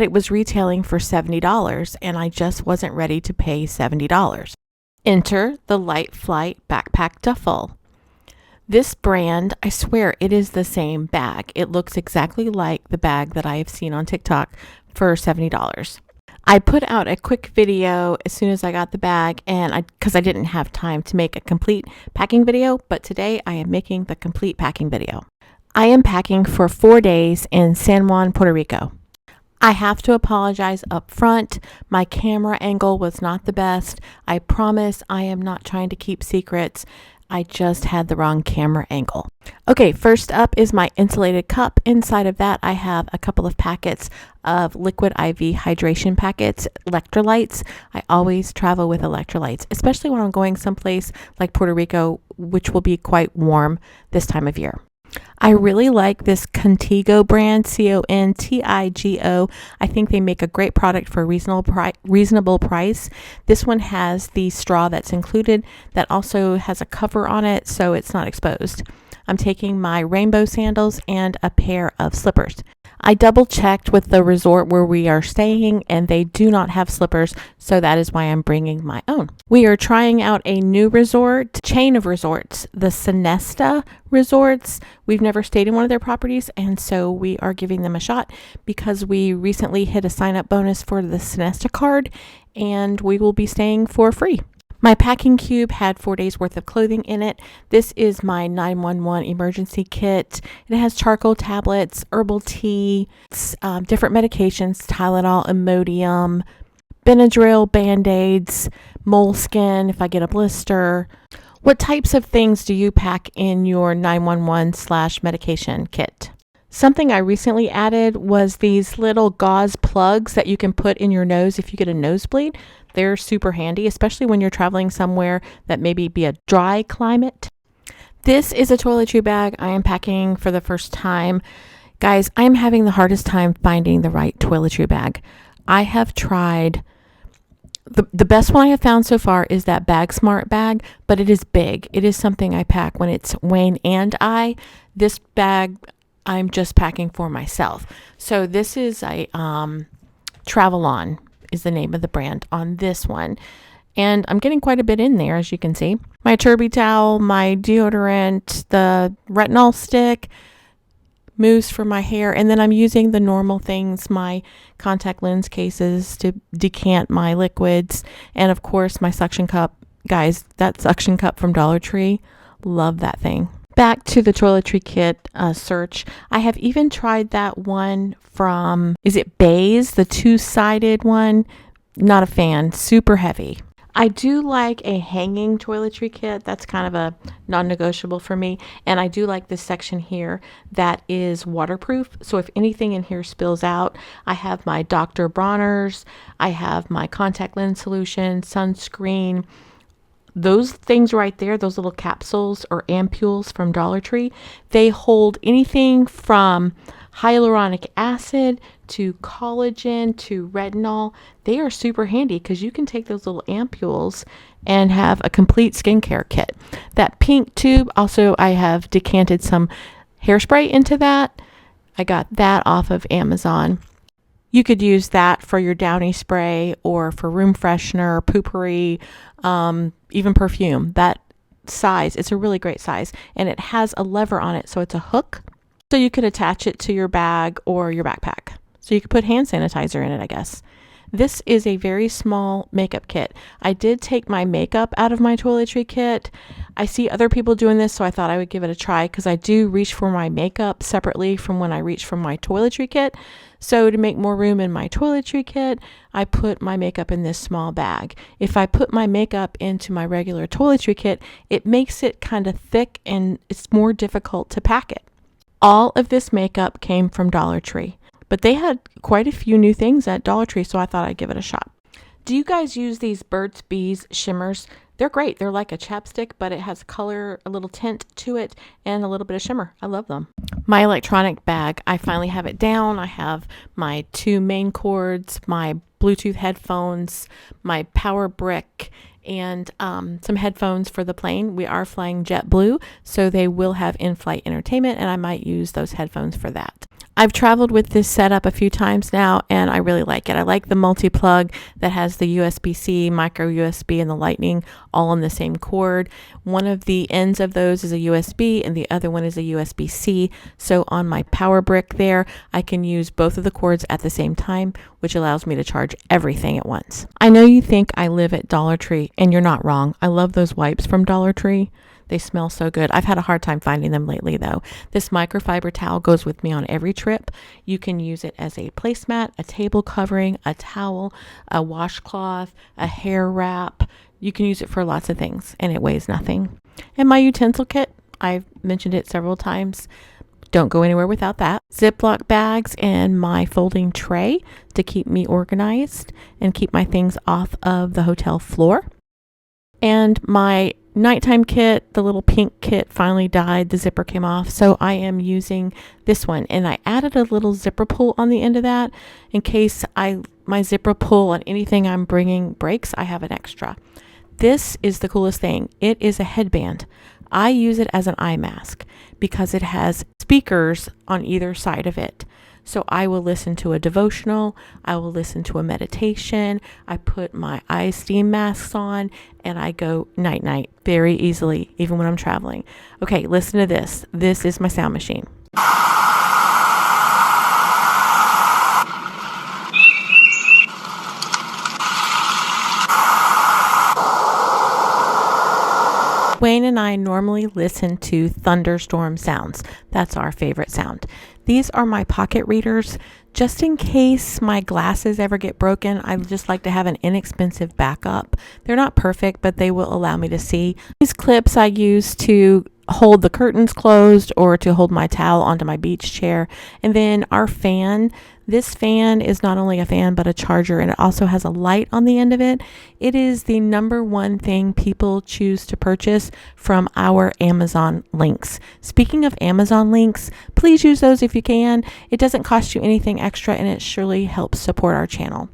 It was retailing for $70 and I just wasn't ready to pay $70. Enter the Light Flight Backpack Duffel. This brand, I swear it is the same bag. It looks exactly like the bag that I have seen on TikTok for $70. I put out a quick video as soon as I got the bag and because I didn't have time to make a complete packing video, but today I am making the complete packing video. I am packing for 4 days in San Juan, Puerto Rico. I have to apologize up front. My camera angle was not the best. I promise I am not trying to keep secrets. I just had the wrong camera angle. Okay, first up is my insulated cup. Inside of that, I have a couple of packets of liquid IV hydration packets, electrolytes. I always travel with electrolytes, especially when I'm going someplace like Puerto Rico, which will be quite warm this time of year. I really like this Contigo brand, Contigo. I think they make a great product for a reasonable price. This one has the straw that's included that also has a cover on it so it's not exposed. I'm taking my rainbow sandals and a pair of slippers. I double checked with the resort where we are staying and they do not have slippers, so that is why I'm bringing my own. We are trying out a new resort, chain of resorts, the Sonesta Resorts. We've never stayed in one of their properties, and so we are giving them a shot because we recently hit a sign-up bonus for the Sonesta card and we will be staying for free. My packing cube had 4 days worth of clothing in it. This is my 911 emergency kit. It has charcoal tablets, herbal tea, different medications, Tylenol, Imodium, Benadryl, Band-Aids, moleskin if I get a blister. What types of things do you pack in your 911/medication kit? Something I recently added was these little gauze plugs that you can put in your nose if you get a nosebleed. They're super handy, especially when you're traveling somewhere that maybe be a dry climate. This is a toiletry bag I am packing for the first time. Guys, I'm having the hardest time finding the right toiletry bag. I have tried, the best one I have found so far is that Bag Smart bag, but it is big. It is something I pack when it's Wayne and I. This bag I'm just packing for myself. So this is a Travel On is the name of the brand on this one. And I'm getting quite a bit in there, as you can see. My Turby towel, my deodorant, the retinol stick, mousse for my hair, and then I'm using the normal things, my contact lens cases to decant my liquids, and of course my suction cup. Guys, that suction cup from Dollar Tree, love that thing. Back to the toiletry kit search. I have even tried that one from, is it Bays, the two-sided one? Not a fan, super heavy. I do like a hanging toiletry kit. That's kind of a non-negotiable for me. And I do like this section here that is waterproof. So if anything in here spills out, I have my Dr. Bronner's, I have my contact lens solution, sunscreen. Those things right there, those little capsules or ampules from Dollar Tree, they hold anything from hyaluronic acid to collagen to retinol. They are super handy because you can take those little ampules and have a complete skincare kit. That pink tube, also I have decanted some hairspray into that. I got that off of Amazon. You could use that for your Downy spray or for room freshener, poopery, even perfume. That size, it's a really great size, and it has a lever on it, so it's a hook. So you could attach it to your bag or your backpack. So you could put hand sanitizer in it, I guess. This is a very small makeup kit. I did take my makeup out of my toiletry kit. I see other people doing this, so I thought I would give it a try because I do reach for my makeup separately from when I reach for my toiletry kit. So to make more room in my toiletry kit, I put my makeup in this small bag. If I put my makeup into my regular toiletry kit, it makes it kind of thick and it's more difficult to pack it. All of this makeup came from Dollar Tree, but they had quite a few new things at Dollar Tree, so I thought I'd give it a shot. Do you guys use these Burt's Bees shimmers? They're great. They're like a chapstick, but it has color, a little tint to it, and a little bit of shimmer. I love them. My electronic bag, I finally have it down. I have my 2 main cords, my Bluetooth headphones, my power brick, and some headphones for the plane. We are flying JetBlue, so they will have in-flight entertainment, and I might use those headphones for that. I've traveled with this setup a few times now, and I really like it. I like the multi-plug that has the USB-C, micro USB, and the Lightning all on the same cord. One of the ends of those is a USB, and the other one is a USB-C. So on my power brick there, I can use both of the cords at the same time, which allows me to charge everything at once. I know you think I live at Dollar Tree, and you're not wrong. I love those wipes from Dollar Tree. They smell so good. I've had a hard time finding them lately, though. This microfiber towel goes with me on every trip. You can use it as a placemat, a table covering, a towel, a washcloth, a hair wrap. You can use it for lots of things, and it weighs nothing. And my utensil kit, I've mentioned it several times. Don't go anywhere without that. Ziploc bags and my folding tray to keep me organized and keep my things off of the hotel floor. And my nighttime kit, the little pink kit, finally died. The zipper came off, so I am using this one, and I added a little zipper pull on the end of that in case my zipper pull on anything I'm bringing breaks. I have an extra. This is the coolest thing. It is a headband. I use it as an eye mask because it has speakers on either side of it. So I will listen to a devotional, I will listen to a meditation, I put my eye steam masks on, and I go night-night very easily, even when I'm traveling. Okay, listen to this. This is my sound machine. Wayne and I normally listen to thunderstorm sounds. That's our favorite sound. These are my pocket readers. Just in case my glasses ever get broken, I just like to have an inexpensive backup. They're not perfect, but they will allow me to see. These clips I use to hold the curtains closed or to hold my towel onto my beach chair. And then our fan. This fan is not only a fan, but a charger, and it also has a light on the end of it. It is the number one thing people choose to purchase from our Amazon links. Speaking of Amazon links, please use those if you can. It doesn't cost you anything extra, and it surely helps support our channel.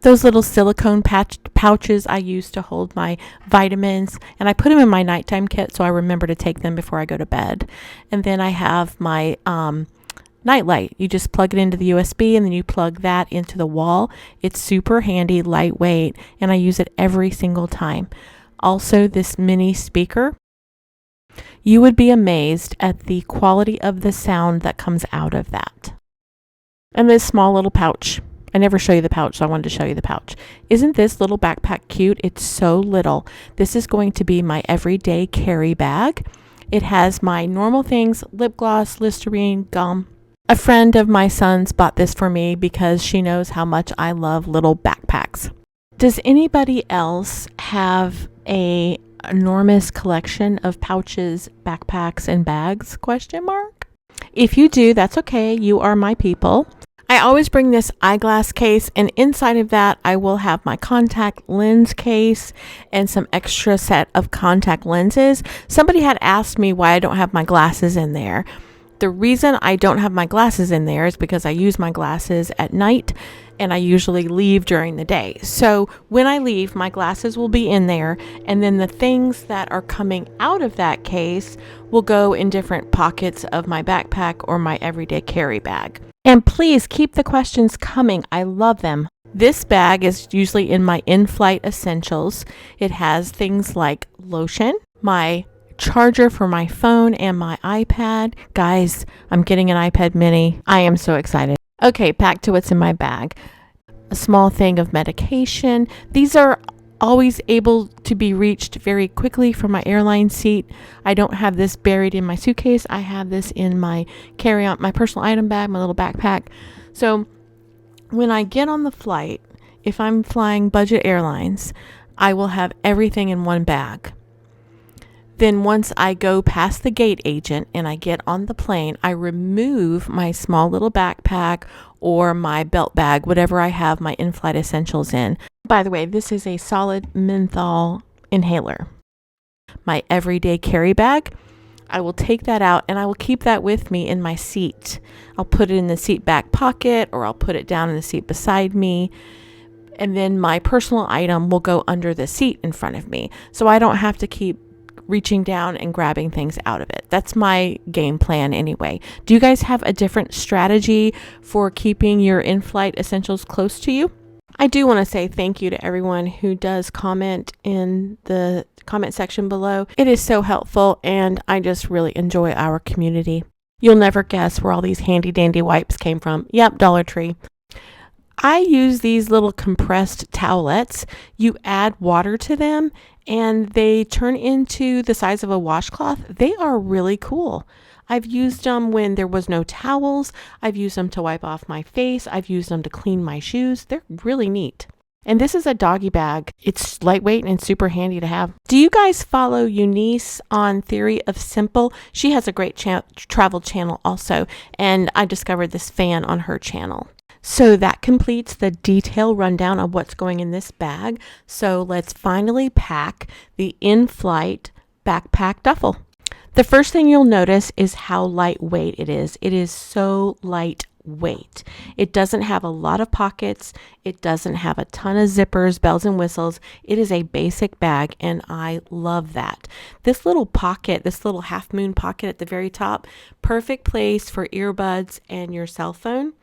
Those little silicone pouches I use to hold my vitamins, and I put them in my nighttime kit so I remember to take them before I go to bed. And then I have my nightlight. You just plug it into the USB and then you plug that into the wall. It's super handy, lightweight, and I use it every single time. Also, this mini speaker. You would be amazed at the quality of the sound that comes out of that. And this small little pouch. I never show you the pouch, so I wanted to show you the pouch. Isn't this little backpack cute? It's so little. This is going to be my everyday carry bag. It has my normal things, lip gloss, Listerine, gum. A friend of my son's bought this for me because she knows how much I love little backpacks. Does anybody else have an enormous collection of pouches, backpacks, and bags? ? If you do, that's okay. You are my people. I always bring this eyeglass case, and inside of that, I will have my contact lens case and some extra set of contact lenses. Somebody had asked me why I don't have my glasses in there. The reason I don't have my glasses in there is because I use my glasses at night and I usually leave during the day. So when I leave, my glasses will be in there, and then the things that are coming out of that case will go in different pockets of my backpack or my everyday carry bag. And please keep the questions coming. I love them. This bag is usually in my in-flight essentials. It has things like lotion, my charger for my phone, and my iPad. Guys, I'm getting an iPad mini. I am so excited. Okay, back to what's in my bag. A small thing of medication. These are always able to be reached very quickly from my airline seat. I don't have this buried in my suitcase. I have this in my carry-on, my personal item bag, my little backpack. So when I get on the flight, if I'm flying budget airlines, I will have everything in one bag. Then once I go past the gate agent and I get on the plane, I remove my small little backpack or my belt bag, whatever I have my in-flight essentials in. By the way, this is a solid menthol inhaler. My everyday carry bag, I will take that out and I will keep that with me in my seat. I'll put it in the seat back pocket, or I'll put it down in the seat beside me. And then my personal item will go under the seat in front of me, so I don't have to keep reaching down and grabbing things out of it. That's my game plan anyway. Do you guys have a different strategy for keeping your in-flight essentials close to you? I do want to say thank you to everyone who does comment in the comment section below. It is so helpful, and I just really enjoy our community. You'll never guess where all these handy dandy wipes came from. Yep, Dollar Tree. I use these little compressed towelettes. You add water to them and they turn into the size of a washcloth. They are really cool. I've used them when there was no towels. I've used them to wipe off my face. I've used them to clean my shoes. They're really neat. And this is a doggy bag. It's lightweight and super handy to have. Do you guys follow Eunice on Theory of Simple? She has a great travel channel also, and I discovered this fan on her channel. So that completes the detailed rundown of what's going in this bag. So let's finally pack the in-flight backpack duffel. The first thing you'll notice is how lightweight it is. It is so lightweight. It doesn't have a lot of pockets. It doesn't have a ton of zippers, bells and whistles. It is a basic bag, and I love that. This little pocket, this little half moon pocket at the very top, perfect place for earbuds and your cell phone.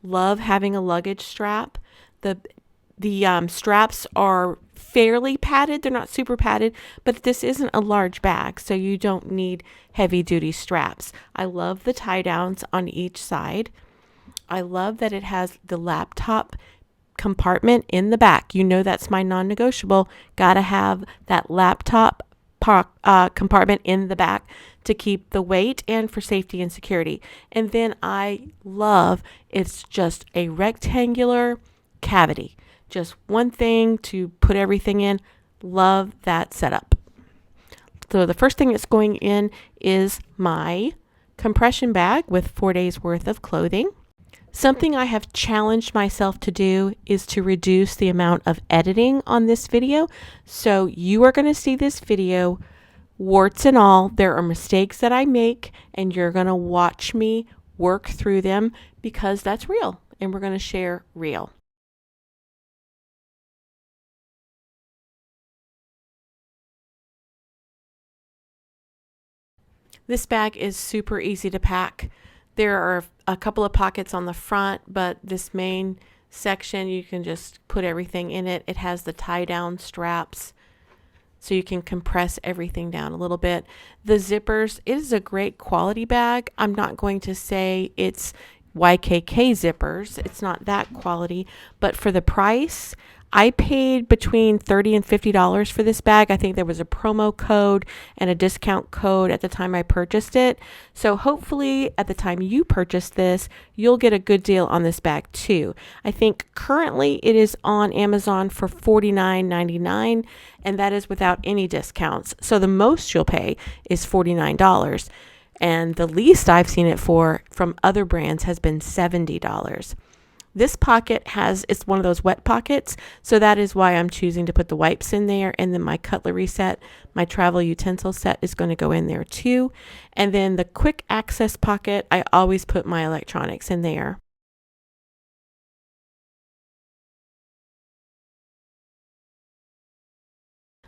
Love having a luggage strap. The straps are fairly padded. They're not super padded, but this isn't a large bag, so you don't need heavy duty straps. I love the tie downs on each side. I love that it has the laptop compartment in the back. You know that's my non-negotiable. Gotta have that laptop compartment in the back to keep the weight and for safety and security. And then I love it's just a rectangular cavity. Just one thing to put everything in. Love that setup. So the first thing that's going in is my compression bag with 4 days worth of clothing. Something I have challenged myself to do is to reduce the amount of editing on this video. So you are going to see this video, warts and all. There are mistakes that I make, and you're going to watch me work through them because that's real, and we're going to share real. This bag is super easy to pack. There are a couple of pockets on the front, but this main section, you can just put everything in it. It has the tie down straps, so you can compress everything down a little bit. The zippers, it is a great quality bag. I'm not going to say it's YKK zippers. It's not that quality, but for the price, I paid between $30 and $50 for this bag. I think there was a promo code and a discount code at the time I purchased it. So hopefully at the time you purchase this, you'll get a good deal on this bag too. I think currently it is on Amazon for $49.99, and that is without any discounts. So the most you'll pay is $49. And the least I've seen it for from other brands has been $70. This pocket it's one of those wet pockets, so that is why I'm choosing to put the wipes in there, and then my cutlery set, my travel utensil set is going to go in there too. And then the quick access pocket, I always put my electronics in there.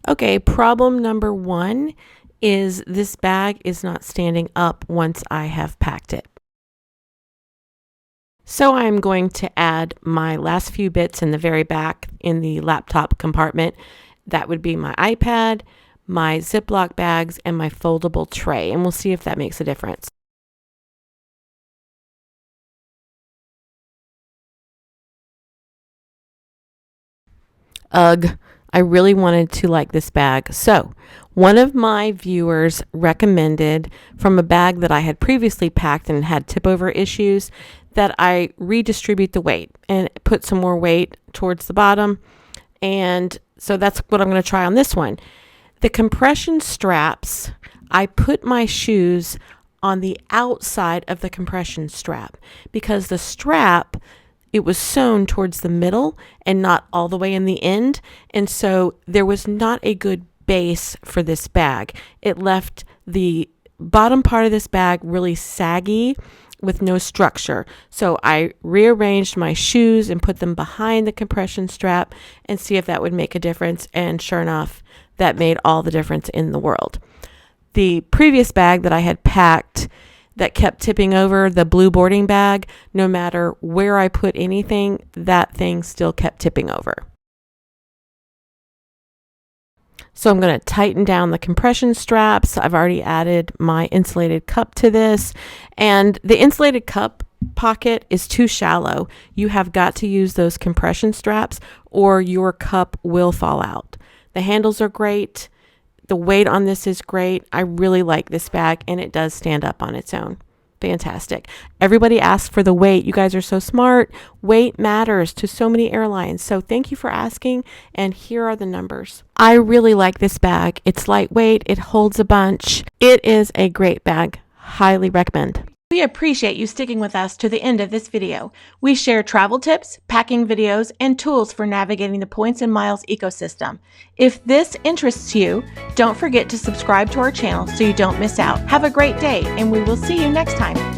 Okay, problem number one is this bag is not standing up once I have packed it. So I'm going to add my last few bits in the very back in the laptop compartment. That would be my iPad, my Ziploc bags, and my foldable tray. And we'll see if that makes a difference. Ugh, I really wanted to like this bag. So one of my viewers recommended from a bag that I had previously packed and had tip over issues that I redistribute the weight and put some more weight towards the bottom. And so that's what I'm going to try on this one. The compression straps, I put my shoes on the outside of the compression strap because the strap, it was sewn towards the middle and not all the way in the end. And so there was not a good base for this bag. It left the bottom part of this bag really saggy, with no structure. So I rearranged my shoes and put them behind the compression strap and see if that would make a difference. And sure enough, that made all the difference in the world. The previous bag that I had packed that kept tipping over, the blue boarding bag, no matter where I put anything, that thing still kept tipping over. So I'm going to tighten down the compression straps. I've already added my insulated cup to this, and the insulated cup pocket is too shallow. You have got to use those compression straps or your cup will fall out. The handles are great. The weight on this is great. I really like this bag, and it does stand up on its own. Fantastic. Everybody asks for the weight. You guys are so smart. Weight matters to so many airlines. So thank you for asking. And here are the numbers. I really like this bag. It's lightweight. It holds a bunch. It is a great bag. Highly recommend. We appreciate you sticking with us to the end of this video. We share travel tips, packing videos, and tools for navigating the points and miles ecosystem. If this interests you, don't forget to subscribe to our channel so you don't miss out. Have a great day, and we will see you next time.